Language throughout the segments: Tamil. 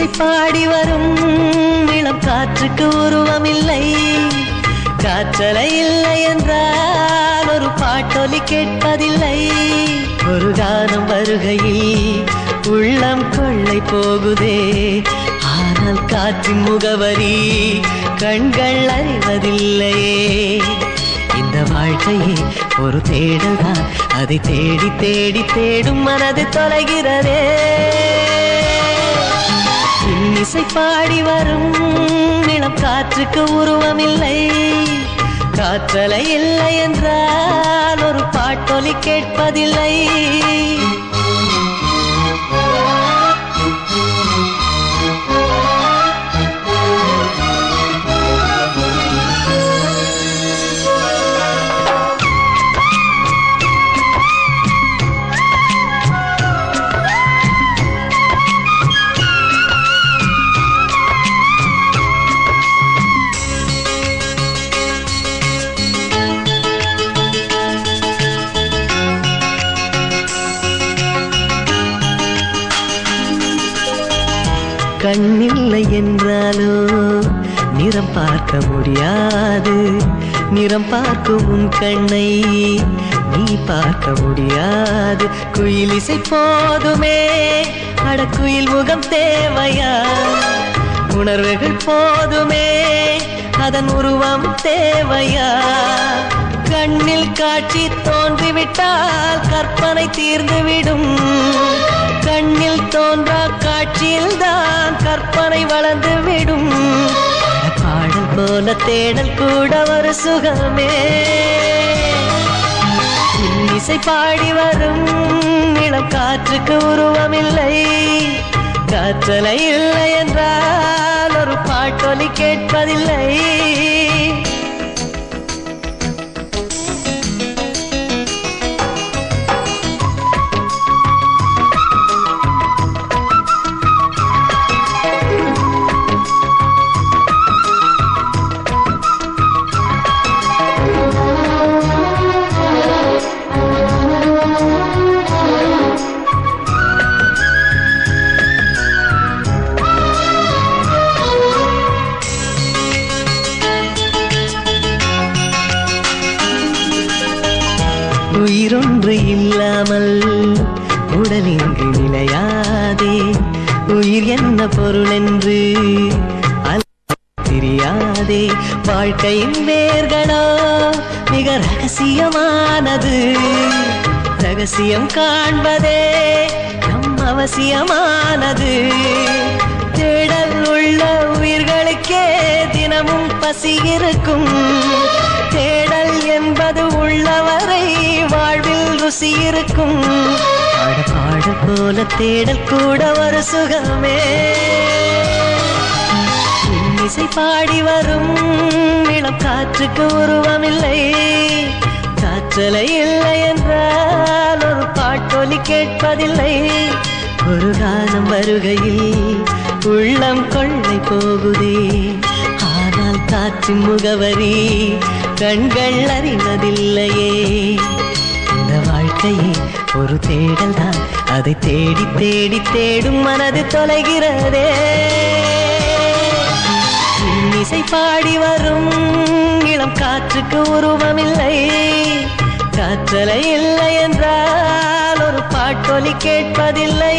இன்னிசை பாடி வரும் இளம் காற்றுக்கு உருவமில்லை, காற்றலை இல்லை என்றால் ஒரு பாட்டொலி கேட்பதில்லை. ஒரு கானம் வருகையில் உள்ளம் கொள்ளை போகுதே, ஆனால் காற்றின் முகவரி கண்கள் அறிவதில்லையே. இந்த வாழ்க்கையே ஒரு தேடல் தான், அதை தேடி தேடி தேடும் மனது தொலைகிறதே. இன்னிசை பாடி வரும் இளம் காற்றுக்கு உருவமில்லை, காற்றலை இல்லை என்றால் ஒரு பாட்டொலி கேட்பதில்லை. கண்ணில்லை என்றாலோ நிறம் பார்க்க முடியாது, நிறம் பார்க்கும் உன் கண்ணை நீ பார்க்க முடியாது. குயில் இசை போதுமே, அடக்குயில் முகம் தேவையா? உணர்வுகள் போதுமே, அதன் உருவம் தேவையா? கண்ணில் காட்சி தோன்றிவிட்டால் கற்பனை தீர்ந்துவிடும், கண்ணில் தோன்றா காட்சியில் தான் கற்பனை வளர்ந்து விடும். பாடல் போல தேடல் கூட ஒரு சுகமே. இன்னிசை பாடி வரும் இளம் காற்றுக்கு உருவமில்லை, காற்றலை இல்லை என்றால் ஒரு பாட்டொலி கேட்பதில்லை. உயிரொன்று இல்லாமல் உடல் இங்கு நிலையாதே, உயிர் என்ன பொருள் என்று தெரியாதே. வாழ்க்கையின் வேர்களோ மிக ரகசியமானது, ரகசியம் காண்பதே நம் அவசியமானது. தேடல் உள்ள உயிர்களுக்கே தினமும் பசி இருக்கும், தேடல் என்பது உள்ளவரை வாழ்வில் ருசி இருக்கும். பாட போல தேடல் கூட ஒரு சுகமே. இன்னிசை பாடி வரும் இளம் காற்றுக்கு உருவமில்லை, காற்றலை இல்லை என்றால் ஒரு பாட்டொலி கேட்பதில்லை. ஒரு காலம் வருகையில் உள்ளம் கொள்ளை போகுதே, ஆனால் காற்றின் முகவரி கண்கள் அறிவதில்லையே. இந்த வாழ்க்கையே ஒரு தேடல் தான், அதை தேடி தேடி தேடும் மனது தொலைகிறதே. இன்னிசை பாடி வரும் இளம் காற்றுக்கு உருவமில்லை, காற்றலை இல்லை என்றால் ஒரு பாட்டொலி கேட்பதில்லை.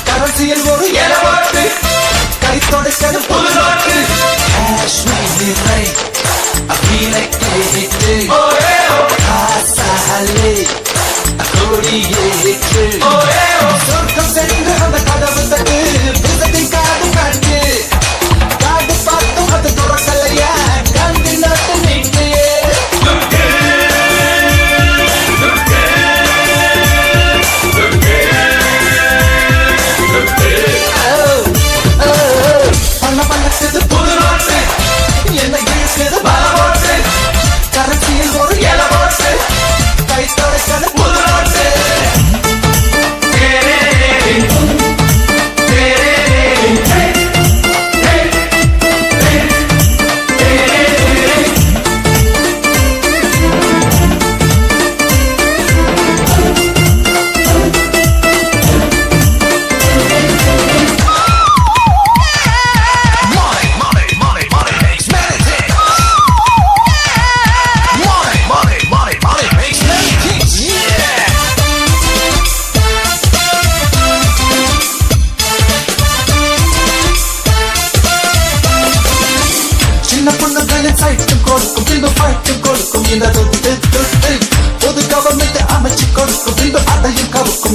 கரன்சியில் ஒரு எலவாட்டு கைத்தோடு செது புது நோட்டு. சொர்க்கம் சென்று அந்த கதவு தட்டு புதத்தின் காது காட்டு காடு பார்த்தும் அது துறக்கலையா கண்டி நாட்டு நீட்டு. பண்ண பண்ணது புது நோட்டு என்ன இழுக்குது பல ஓட்டு கரன்சியில் ஒரு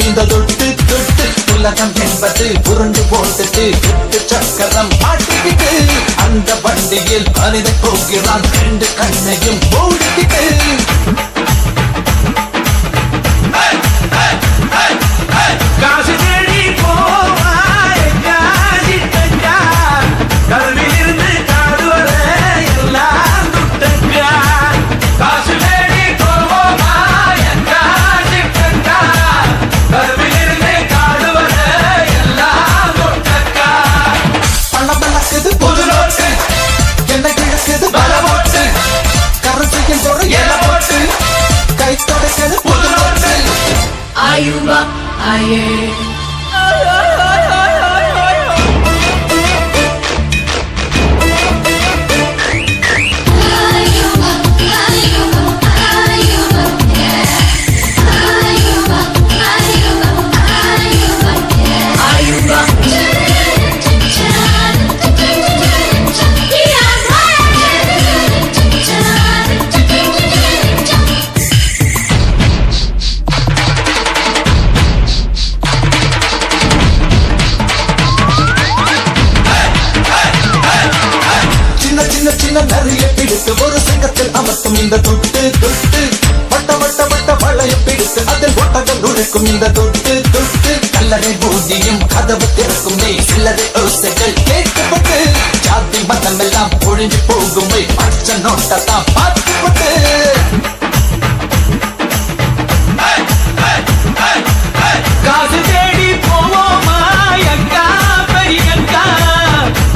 இந்த தொட்டு தொட்டு உலகம் என்பது உருண்டு போட்டுட்டு எட்டு சக்கரம் மாட்டிக்கிட்டு அந்த வண்டியில் மனிதன் போகிறான் ரெண்டு கண்ணையும் மூடிக்கிட்டு காசு தேடி போவாய் காசிட்டா கல்வியிலிருந்து காடு வர எல்லாம் துட்டக்கா காசு தேடி போவாய் காசிட்டா கல்வியிலிருந்து காடு வர எல்லாம் துட்டக்கா பணமளக்குது புது நோட்டு என்ன கிழக்குது பல ஓட்டு கரன்சியின் ஒரு எல போட்டு கை தொடக்கிறது புது நோட்டு Ayuba, aye. நிறைய பிடித்து ஒரு சிங்கத்தில் அமர்த்தும் இந்த தொட்டு தொட்டு வட்ட வட்ட வட்ட வளைய பிடித்து அதில் ஒட்டகம் நுழைக்கும் இந்த தொட்டு தொட்டு கல்லறை பூஜியும் கதவு திறக்கும் சில்லறை ஓசைகள் கேட்கப்பட்டு ஜாதி மதம் எல்லாம் ஒழிஞ்சு போகும் பச்சை நோட்டத்தான் பார்த்துப்பட்டு காசு தேடி போவோமா அக்கா பெரியக்கா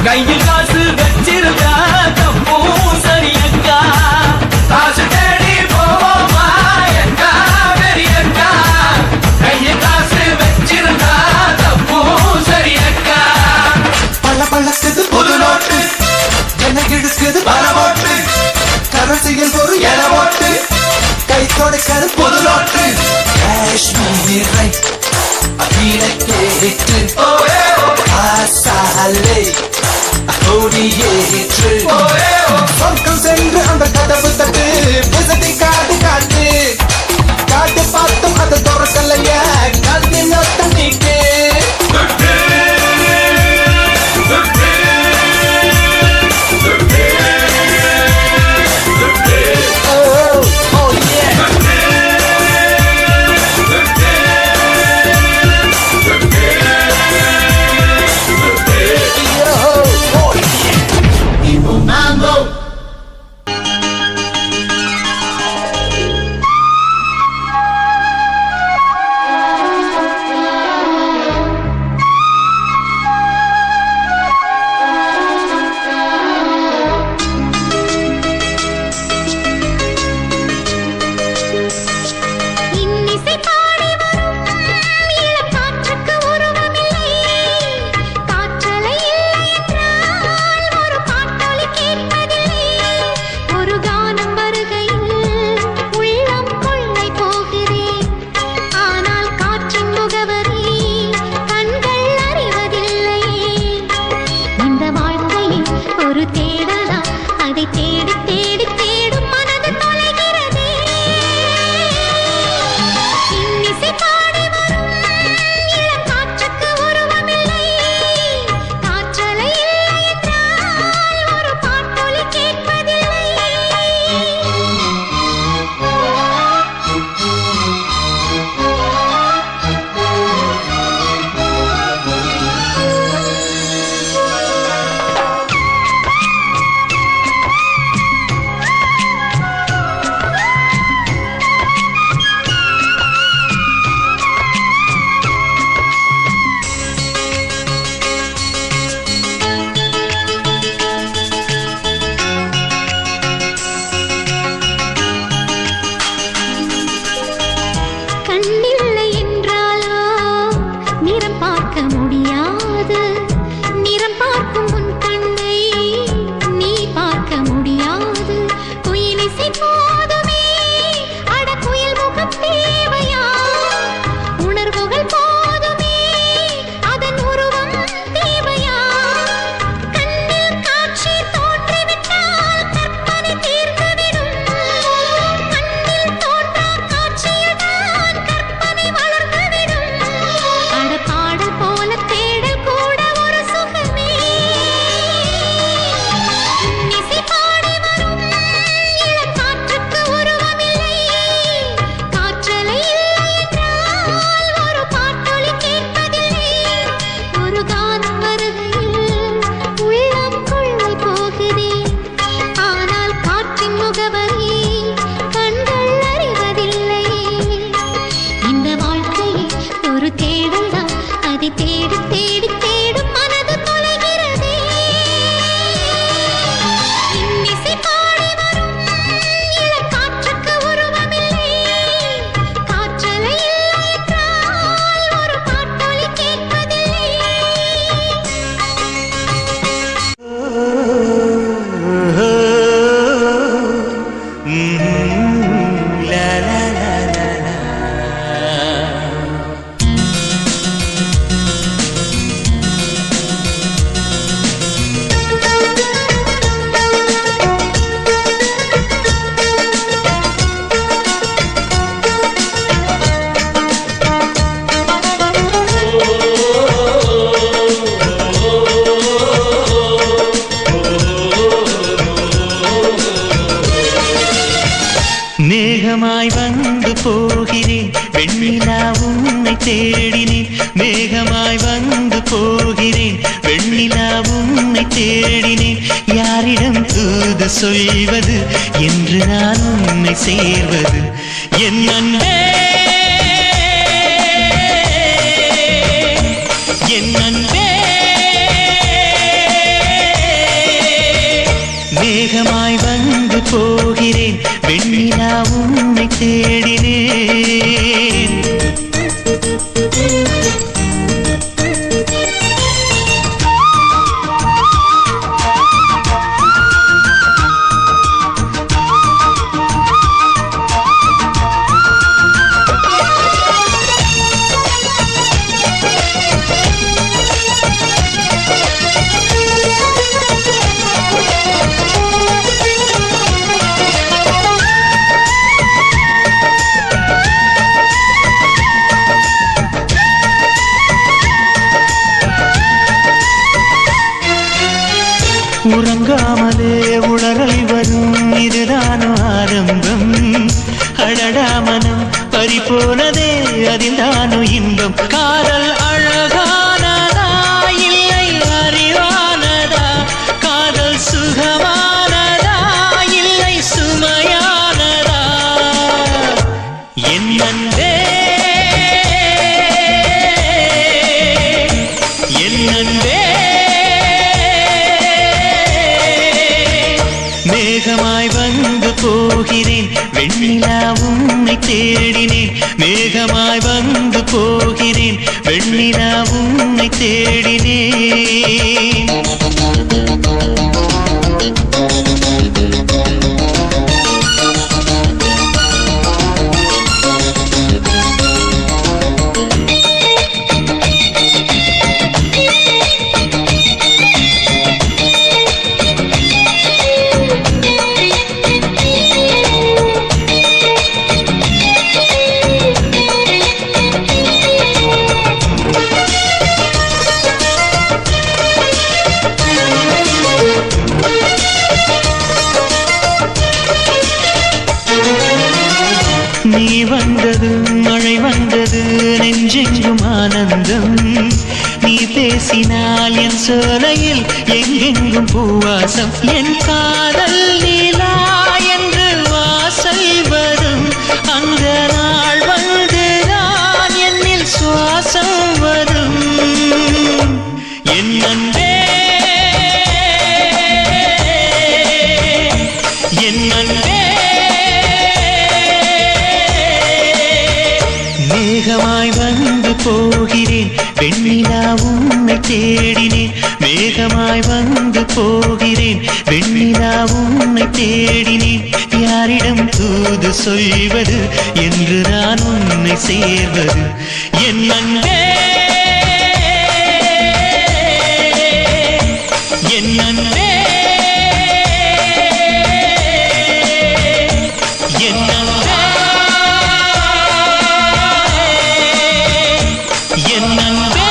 கையில் காசு வச்சிருந்தா தப்பும் சரியக்கா காசு தேடி போவோமா அக்கா பெரியக்கா கையில் காசு வச்சிருந்தா தப்பும் சரியக்கா பல பழக்குது புது நோட்டு என்ன இழுக்குது பல ஓட்டு கரசியில் ஒரு எல ஓட்டு கை தொடக்கிறது புது நோட்டு காஷ்மீரை அகிலக்கேற்று ஆசாலே கொடியேற்று சொர்க்கம் சென்று அந்த கதவு தட்டு விசதி காட்டு காட்டு காட்டு பார்த்தும் அதை துறக்கலைய கல்வி நோட்டம் நீட்டு வெண்ணிலா உன்னை தேடினேன் மேகமாய் வந்து போகிறேன் வெண்ணிலா உன்னை தேடினேன் யாரிடம் தூது சொல்வது என்று நான் உன்னை சேர்வது என் அன்பே என் அன்பே மேகமாய் வந்து போகிறேன் வெண்ணிலா உன்னை தேடினேன் உறங்காமலே உளறல் வரும் இதுதானோ ஆரம்பம் அடடா மனம் பறிபோனதே அதில் தானோ இன்பம் காதல் அழகானதா இல்லை அறிவானதா காதல் சுகமானதா இல்லை சுமையானதா என் அன்பே என் அன்பே மேகமாய் வந்து போகிறேன் வெண்ணிலா உன்னை தேடினேன் மேகமாய் வந்து போகிறேன் வெண்ணிலா உன்னை தேடினேன் நீ வந்தது மழை வந்தது நெஞ்செங்கும் ஆனந்தம் நீ பேசினால் என் சோலையில் எங்கெங்கும் பூவாசம் என் காதல் நீலா என்று வாசல் வரும் அந்த நாள் வந்துதான் என்னில் சுவாசம் வரும் என் அன்பே என் அன்பே மேகமாய் வந்து போகிறேன் வெண்ணிலா உன்னை தேடினேன் மேகமாய் வந்து போகிறேன் வெண்ணிலா உன்னை தேடினேன் யாரிடம் தூது சொல்வது என்று நான் உன்னை சேர்வது என் அன்பே என் அன்பே என் அன்பே என் அன்பே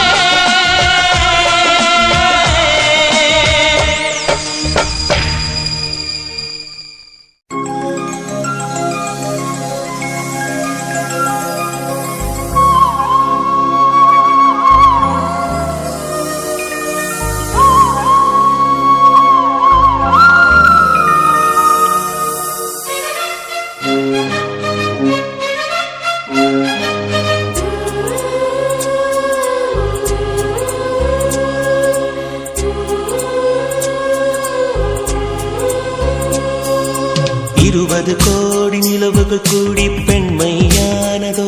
இருபது கோடி நிலவுகள் கூடி பெண்மையானதோ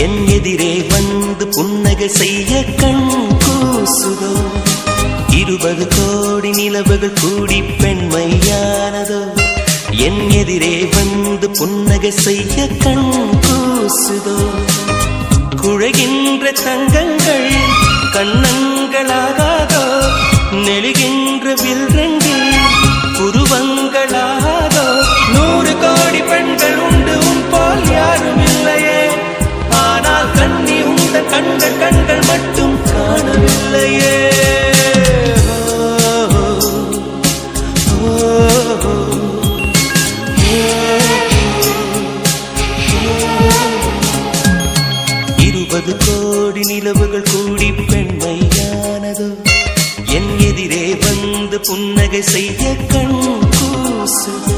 என் எதிரே வந்து புன்னகை செய்ய கண் கூசுதோ 20 கோடி நிலவுகள் கூடி பெண்மையானதோ என் எதிரே வந்து புன்னகை செய்ய கண் கூசுதோ குழைகின்ற தங்கங்கள் கண்ணங்களாகாதோ நெழுகின்ற வில்ரங்கில் புருவங்களாகாதோ 100 கோடி பெண்கள் உண்டு உன் போல் யாரும் இல்லையே ஆனால் கண்ணி உண்ட கண்கள் மட்டும் காணவில்லையே 20 கோடி நிலவுகள் கூடி பெண்மையானதோ என் எதிரே வந்து புன்னகை செய்ய கண் கூசுதோ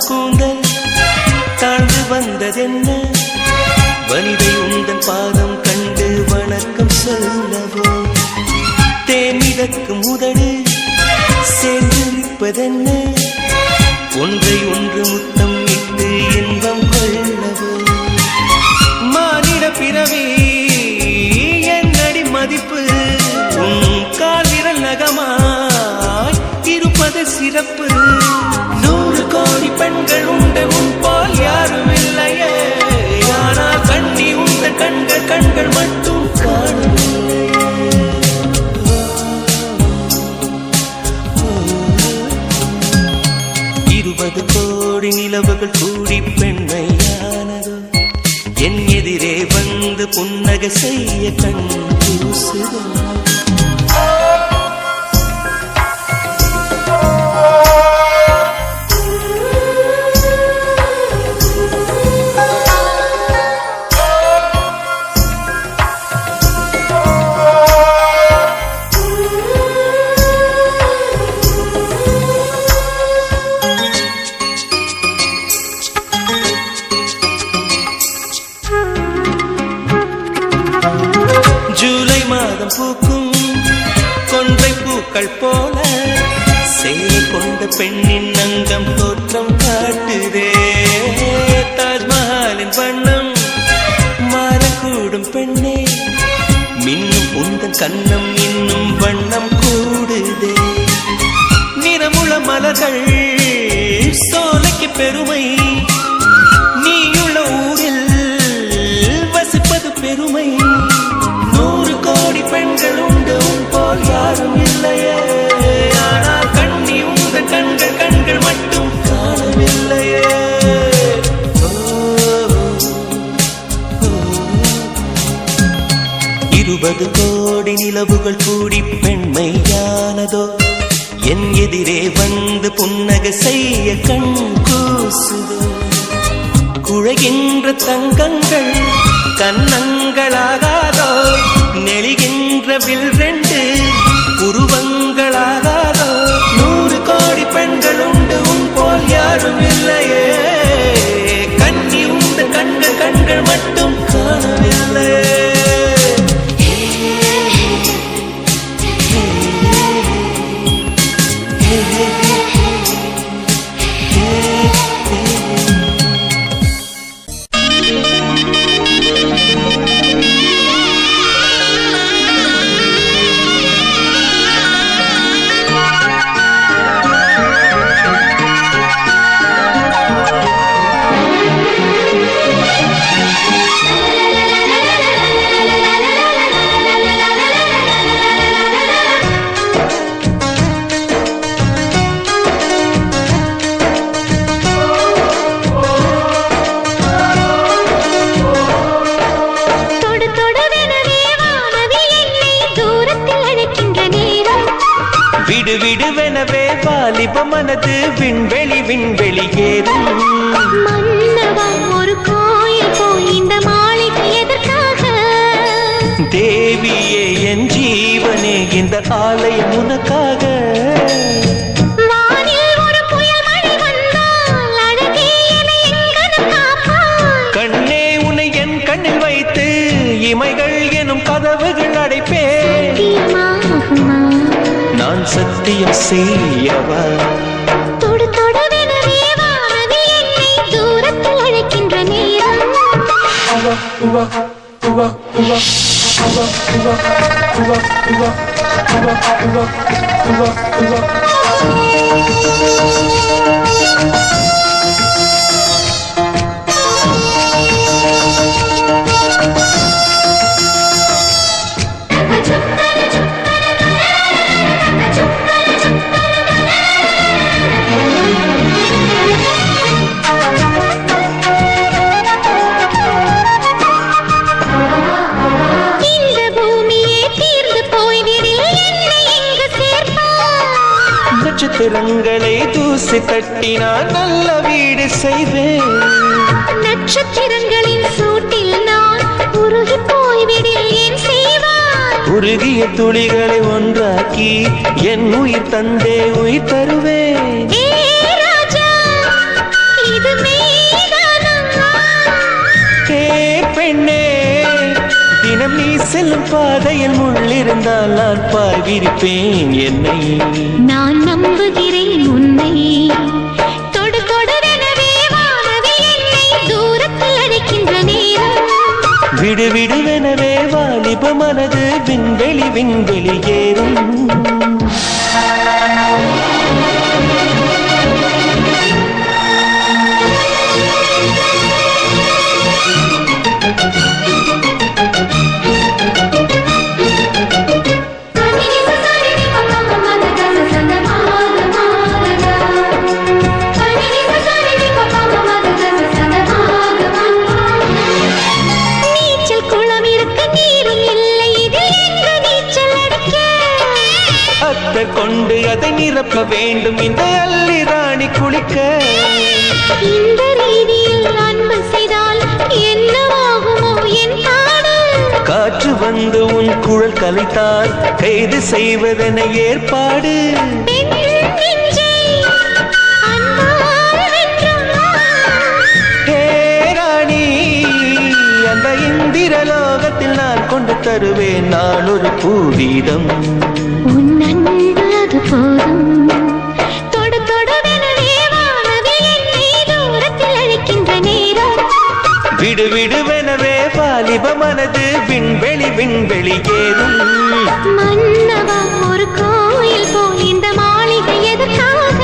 கூந்தல் தாழ்ந்து வந்ததென்ன வனிதை உந்தன் பாதம் கண்டு வணக்கம் சொல்லவோ தேனிதற்கு முதடு சேர்ந்திருப்பதென்ன ஒன்றை ஒன்று முத்தம் இட்டு இன்பம் கொள்ளவோ மானிட பிறவி என்னடி மதிப்பு உன் கால் விரல் நகமாய் இருப்பது சிறப்பு 100 கோடி பெண்கள் உண்டு உன் போல் யாரும் இல்லையே ஆனால் கண்ணி உந்த கண்கள் மட்டும் காணவில்லையே 20 கோடி நிலவுகள் கூடி பெண்மையானதோ என் எதிரே வந்து புன்னகை செய்ய கண் கூசுதோ ஜூலை மாதம் பூக்கும் கொன்றை பூக்கள் போல சேலை கொண்ட பெண்ணின் அங்கம் தோற்றம் காட்டுதே தாஜ்மஹாலின் வண்ணம் மாறக்கூடும் பெண்ணே மின்னும் உந்தன் கண்ணம் இன்னும் வண்ணம் கூடுதே நிறமுள மலர்கள் சோலைக்கு பெருமை நீயுள்ள ஊரில் வசிப்பது பெருமை 100 கோடி பெண்கள் உண்டு உன் போல் யாரும் இல்லையே ஆனால் கண்ணி உந்த கண்கள் மட்டும் காணவில்லையே 20 கோடி நிலவுகள் கூடி பெண்மையானதோ என் எதிரே வந்து புன்னகை செய்ய கண் கூசுதோ குழைகின்ற தங்கங்கள் கன்னங்களாகாதோ நெளிகின்ற வில் 2 உருவங்களாகாதோ 100 கோடி பெண்கள் உண்டு உன் போல் யாரும் இல்லையே கண்ணி உந்த கண்கள் மட்டும் காணவில்லையே விடுவிடுவெனவே வாலிப மனது விண்வெளி ஏறும் மன்னவா ஒரு கோயில் போய் இந்த மாளிகை எதற்காக தேவியே என் ஜீவனே இந்த ஆலயம் உனக்காக வானில் ஒரு புயல் மழை வந்தால் அழகே என்னை எங்கனம் காப்பாய் கண்ணே உன்னை என் கண்ணில் வைத்து இமைகள் எனும் கதவுகள் அடைப்பேன் தீமாகுமா நான் சத்தியம் செய்யவா தொடு தொடுவெனவே வானதி என்னை தூரத்தில் அழைக்கின்ற நேரம் கட்டி நான் நல்ல வீடு செய்வேன். நட்சத்திரங்களின் சூட்டில் நான் உருகி போய்விடில் ஏன் செய்வாய்? உருகிய துளிகளை ஒன்றாக்கி என் உயிர் தந்தே உயிர் தருவேன். ஏ ராஜா, இது மெய்தானா? ஏ பெண்ணே, தினம் நீ செல்லும் பாதையில் முள்ளிருந்தால் நான் பாய் விரிப்பேன் என்னை. நான் நம்புகிறேன் உன்னை. தொடு தொடரெனவே வானவில் என்னை தூரத்தில் அழைக்கின்ற நேரம். விடு விடுவெனவே வாலிப மனது விண்வெளி விண்வெளி ஏறும். நீச்சல் குளம் இருக்க நீரும் இல்லை, இதில் எங்கு நீச்சல் அடிக்க? அத்தை கொண்டு அதை நிரப்ப வேண்டும் இந்த அள்ளி ராணி குளிக்க. இந்த ரீதியில் அன்பு செய்தால் என்னவாகுமோ என் பாடு? காற்று வந்து உன் குழல் கலைத்தால் கைது செய்வதென ஏற்பாடு. பெண் நெஞ்சை அன்பால் வென்றாய். ஹே ராணி, அந்த இந்திரலோகத்தில் நான் கொண்டு தருவேன் நான் ஒரு பூவீதம். உன் அன்பு அது போதும். தொடு தொடரெனவே வானவில் என்னை தூரத்தில் அழைக்கின்ற நேரம். விடு விடுவெனவே வாலிப மனது விண்வெளி விண்வெளி ஏறும். மன்னவா, ஒரு கோயில் போல் இந்த மாளிகை எதற்காக?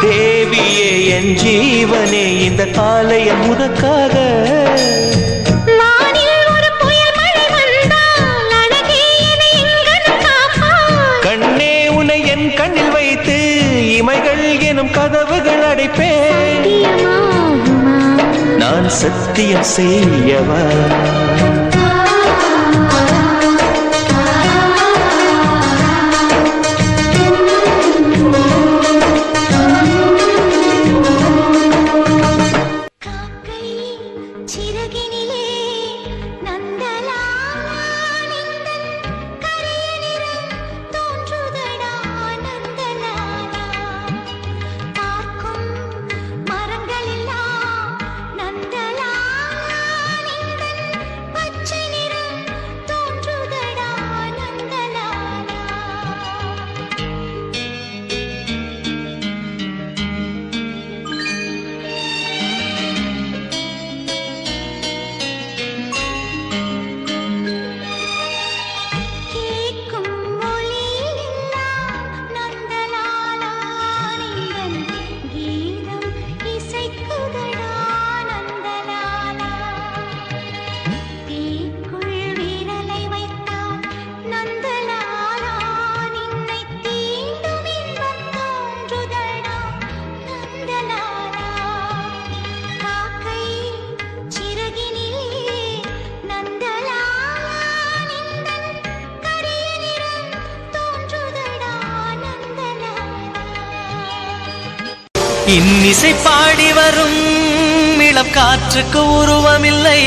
தேவியே என் ஜீவனே, இந்த ஆலயம் உனக்காக. வானில் ஒரு புயல் மழை வந்தால் அழகே என்னை எங்கனம் காப்பாய். கண்ணே, உன்னை என் கண்ணில் வைத்து இமைகள் எனும் கதவுகள் அடைப்பேன். சத்தியமாகுமா? நான் சத்தியம் செய்யவா? காக்கை சிறகினிலே நந்தலாலா நின்றன் கரையனிறம் தோன்றுதடா நந்தலாலா. பார்க்கும் மரங்களெல்லாம் நந்தலாலா நின்றன் பச்சை நிறம் தோன்றுதடா நந்தலாலா. கேட்கும் மொழியெல்லாம் நந்தலாலா நின்றன் கீதம் இசைக்குதடா நந்தலாலா. தீக்குள் விரலை வைத்தால் நந்தலாலா நின்னை தீண்டும் இன்பம் தோன்றுதடா நந்தலாலா. காக்கை சிறகினிலே நந்தலாலா நின்றன் கரிய நிறம் தோன்றுதடா நந்தலாலா. இன்னிசை பாடி வரும் இளம் காற்றுக்கு உருவமில்லை.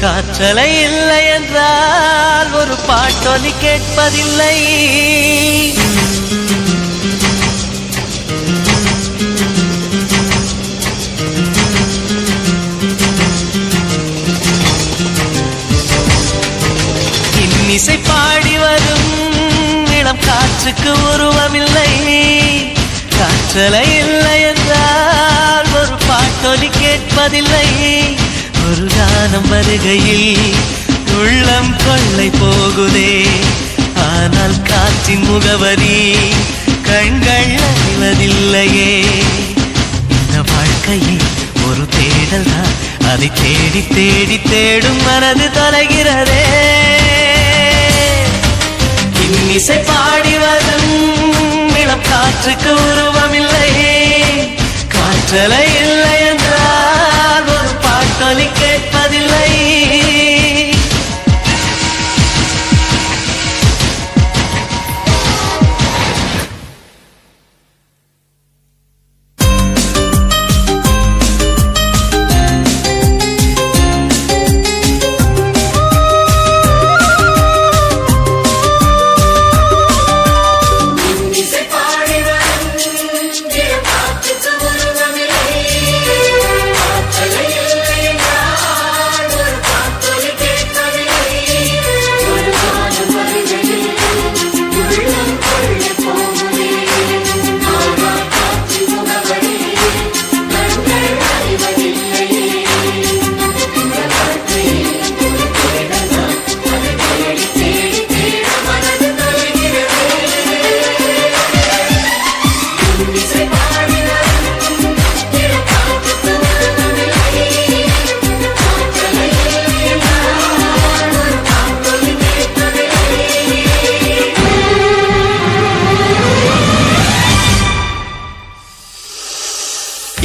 காற்றலை இல்லை என்றால் ஒரு பாட்டொலி கேட்பதில்லை. இன்னிசை பாடி வரும் இளம் காற்றுக்கு உருவமில்லை. காற்றலை இல்லை என்றால் ஒரு பாட்டொலி கேட்பதில்லை. ஒரு கானம் வருகையில் உள்ளம் கொள்ளை போகுதே, ஆனால் காற்றின் முகவரி கண்கள் அறிவதில்லையே. இந்த வாழ்க்கையில் ஒரு தேடல் தான், அதை தேடி தேடி தேடும் மனது தொலைகிறதே. இன்னிசை பாடி வரும் இளம் காற்றுக்கு உருவமில்லை. காற்றலை இல்லை என்றால் ஒரு பாட்டொலி கேட்பதில்லை.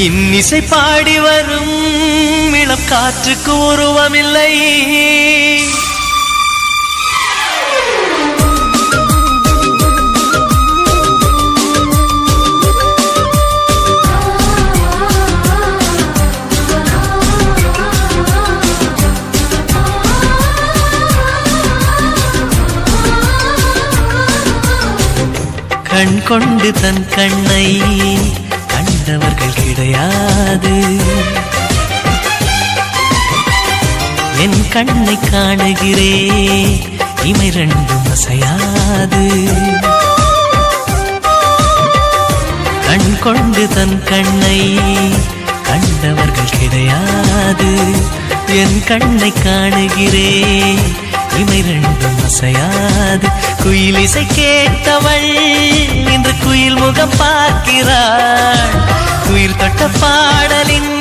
இன்னிசை பாடி வரும் இளம் காற்றுக்கு உருவமில்லை. கண் கொண்டு தன் கண்ணை கண்டவர்கள் கிடையாது. என் கண்ணை காணுகிறே இமை ரெண்டும் அசையாது. கண் கொண்டு தன் கண்ணை கண்டவர்கள் கிடையாது. என் கண்ணை காணுகிறே இமை ரெண்டும் அசையாது. குயில் இசை கேட்டவள் இன்று குயில் முகம் பார்க்கிறாள். குயில் தொட்ட பாடலின்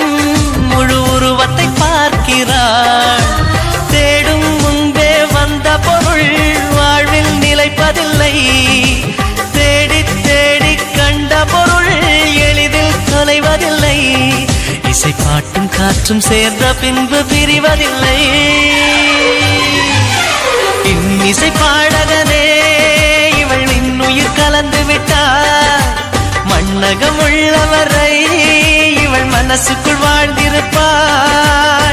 முழு உருவத்தை பார்க்கிறாள். தேடும் முன்பே வந்த பொருள் வாழ்வில் நிலைப்பதில்லை. தேடி தேடி கண்ட பொருள் எளிதில் தொலைவதில்லை. இசை பாட்டும் காற்றும் சேர்ந்த பின்பு பிரிவதில்லை. இன்னிசை பாடகனே இவள் இன்னுயிர் கலந்து விட்டார். மண்ணகம் உள்ளவரை இவள் மனசுக்குள் வாழ்ந்திருப்பார்.